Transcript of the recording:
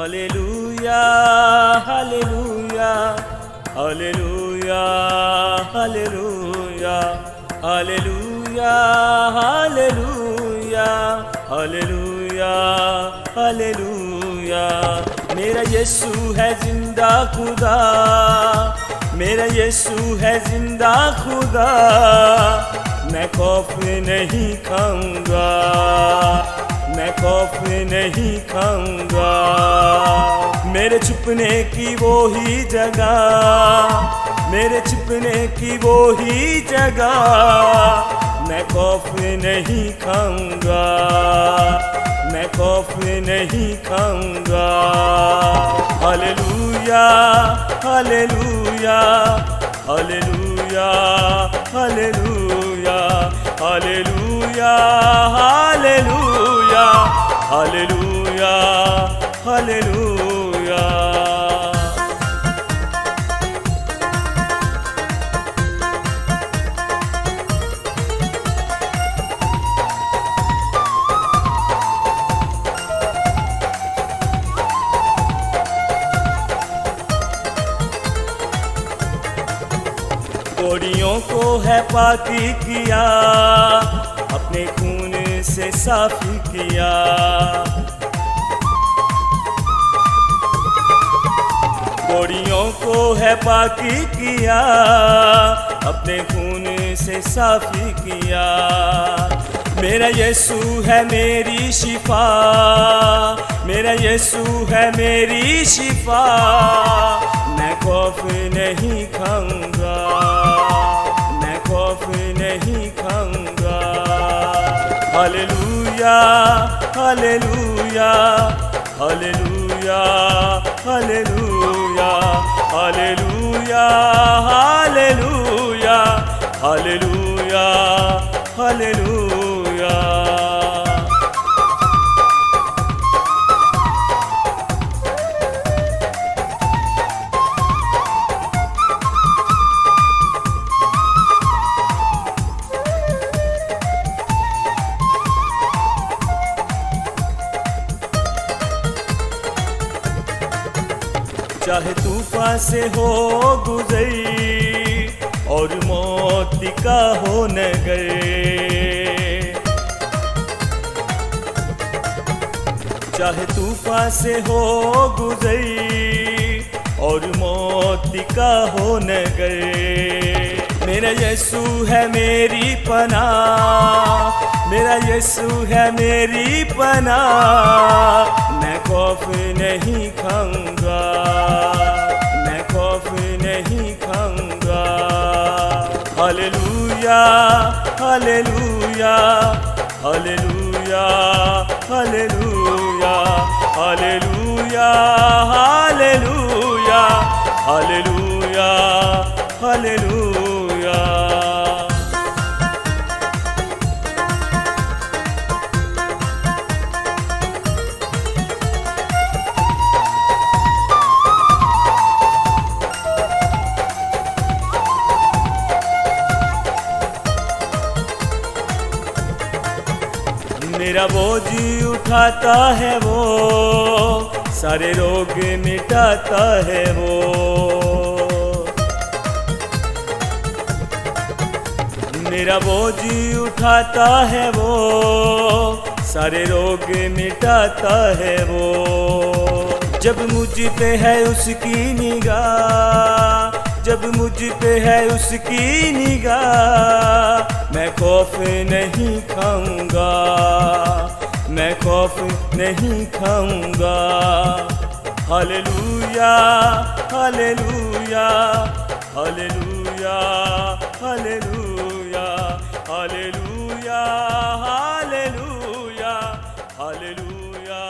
Hallelujah hallelujah hallelujah hallelujah hallelujah hallelujah hallelujah hallelujah. मेरा यीशु है जिंदा खुदा, मेरा यीशु है जिंदा खुदा, मैं खौफ नहीं खाऊंगा, मैं खौफ नहीं खाऊंगा। मेरे छुपने की वो ही जगह, मेरे छुपने की वो ही जगह, मैं खौफ नहीं खाऊंगा, मैं खौफ नहीं खाऊंगा। Hallelujah hallelujah hallelujah hallelujah hallelujah hallelujah hallelujah hallelujah. कोड़ियों को है पाकी किया, अपने खून से साफी किया। कोड़ियों को है पाकी किया, अपने खून से साफी किया। मेरा यीशु है मेरी शिफा, मेरा यीशु है मेरी शिफा, मैं खौफ नहीं खाऊंगा, मैं खौफ नहीं खाऊंगा। Hallelujah hallelujah hallelujah hallelujah hallelujah hallelujah hallelujah hallelujah. चाहे तूफान से हो गुजरी और मौत का हो नगर, चाहे तूफान से हो गुजरी और मौत का हो नगर, मेरा यीशु है मेरी पनाह, मेरा यीशु है मेरी पनाह, मैं खौफ नहीं खाऊंगा, मैं खौफ नहीं खाऊंगा। Hallelujah hallelujah hallelujah hallelujah hallelujah hallelujah hallelujah hallelujah. मेरा बोझ उठाता है वो, सारे रोग मिटाता है वो। मेरा बोझ उठाता है वो, सारे रोग मिटाता है वो। जब मुझ पे है उसकी निगाह, जब मुझ पे है उसकी निगाह, मैं खौफ नहीं खाऊंगा, मैं खौफ नहीं खाऊंगा। Hallelujah hallelujah hallelujah hallelujah hallelujah hallelujah hallelujah.